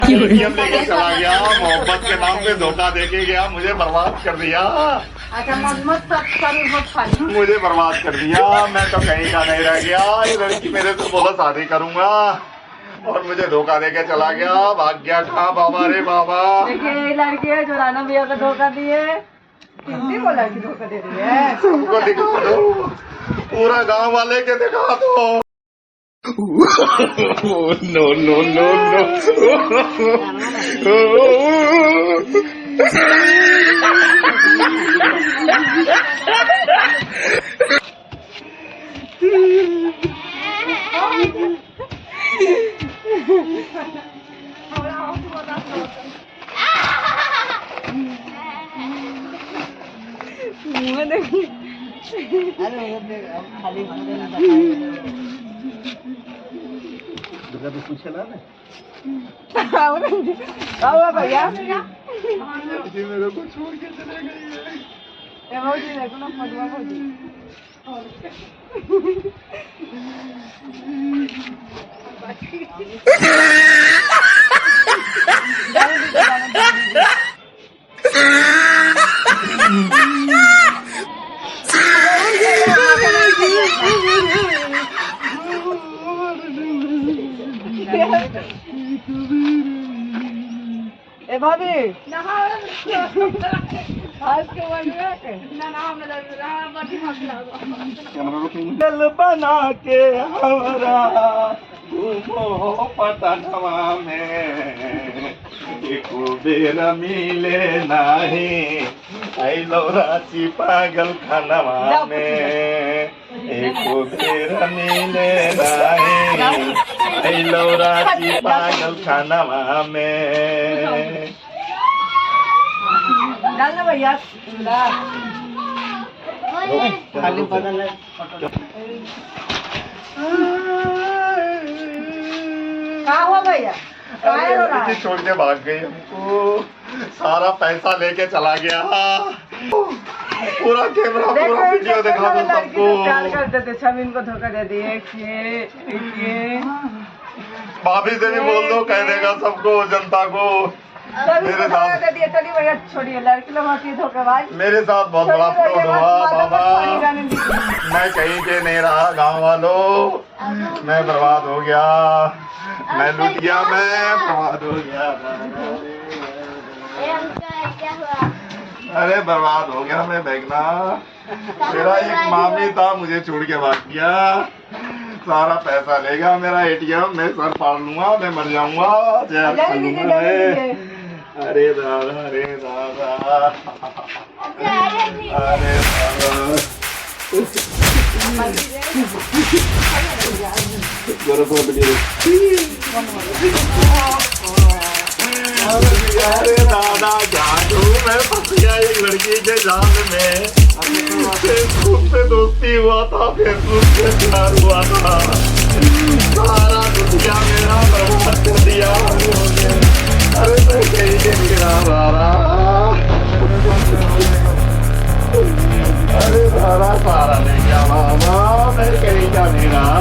ATM लेके चला गया, मोहब्बत के नाम पे धोखा देके गया, मुझे बर्बाद कर दिया। अच्छा मत खाली। मुझे बर्बाद कर दिया, मैं तो कहीं का नहीं रह गया। ये लड़की मेरे से बोला शादी करूंगा और मुझे धोखा देके चला गया। भाग गया कहाँ बाबा रे बाबा। देखिए ये लड़की है जो राणा भैया को धोखा दिए। कितनी को लड़की धोखा दे रही है। सबको दिखा दो, पूरा गांव वाले के दिखा दो। No no no no. पूछे ना भैया मेरे को छोड़ के चले गई है। भौजी देखो ना फटवा भौजी। ए भाभी आज के मन में दिल बना के हमारा घूमो पटनवा में, एक बेर मिले नहीं आइलो रांची पागल खानवा में। एक बेर मिले नहीं आइलो रांची पागल खानवा में। डाल ना भैया खाली बदल कहाँ हुआ भैया छोड़ के भाग गई हमको, सारा पैसा लेके चला गया। पूरा कैमरा पूरा वीडियो दिखा दो सबको। प्यार करते थे सब इनको धोखा दे दिए। भाभी से भी बोल दो, कह देगा सबको, जनता को। मेरे साथ चलिए भैया छोड़िए, लड़की लोग होती है धोखेबाज। मेरे साथ बहुत बड़ा फ्रॉड हुआ बाबा। मैं कहीं के नहीं रहा गांव वालों, मैं बर्बाद हो गया, मैं लूट गया, मैं बर्बाद हो गया। अरे बर्बाद हो गया मैं बेगना। मेरा एक मामी था, मुझे छोड़ के भाग गया, सारा पैसा लेगा मेरा एटीएम। मैं सर फाड़ लूंगा, मैं मर जाऊंगा, जहर खा लूंगा मैं। अरे दादा, अरे दादा, अरे दादा। अरे दादा जादू, मैं फंस गया एक लड़की के जाल में। फेसबुक पे दोस्ती हुआ था, फेसबुक पे प्यार हुआ था, सारा दुनिया मेरा बर्बाद कर दिया। अरे मैं कहीं के गिरा रहा। अरे सारा सारा ले गया बाबा, मैं कहीं का नहीं रहा।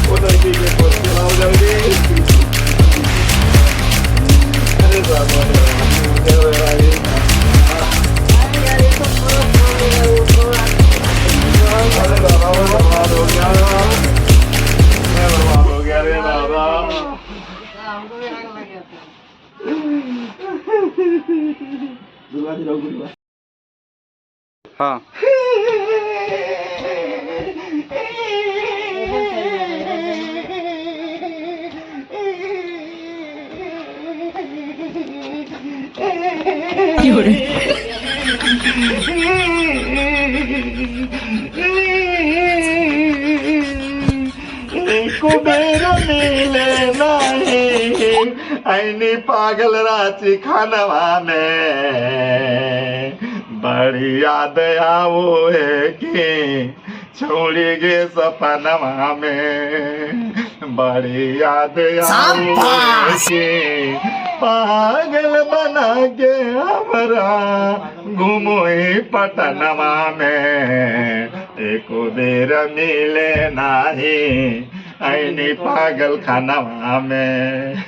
वो लड़की के पोस्ट चलाओ जल्दी। अरे बाबा बर्बाद हो गया, मैं बर्बाद हो गया रे दादा। हाँ कुबेर मिले नहीं ऐनी पागल रांची खानवा में। बड़ी याद आओ है कि छोड़ी गे सपनवा में। बड़ी याद आओ है कि पागल बना के हमरा घूमोई पटनवा में। एक बेर मिले नाही आई नहीं पागल खाना में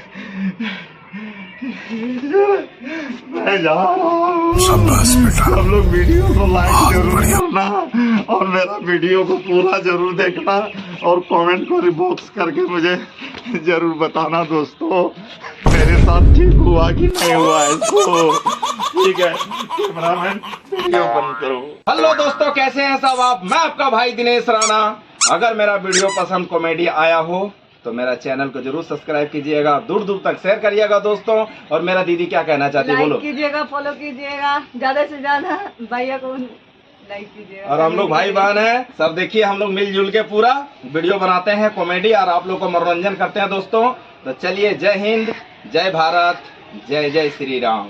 मैं जा रहा हूँ। सब लोग वीडियो को लाइक जरूर करना और मेरा वीडियो को पूरा जरूर देखना और कमेंट को रिबॉक्स करके मुझे जरूर बताना दोस्तों मेरे साथ ठीक हुआ कि नहीं हुआ इसको। ठीक है कैमरामैन वीडियो बंद करो। हेलो दोस्तों, कैसे हैं सब आप? मैं आपका भाई दिनेश राणा। अगर मेरा वीडियो पसंद कॉमेडी आया हो तो मेरा चैनल को जरूर सब्सक्राइब कीजिएगा, दूर दूर तक शेयर करिएगा दोस्तों। और मेरा दीदी क्या कहना चाहती है बोलो? लाइक कीजिएगा, फॉलो कीजिएगा, ज्यादा से ज्यादा भैया को लाइक कीजिएगा। और हम लोग भाई बहन हैं सब, देखिए हम लोग मिलजुल के पूरा वीडियो बनाते हैं कॉमेडी और आप लोग को मनोरंजन करते हैं दोस्तों। तो चलिए, जय हिंद, जय भारत, जय जय श्री राम।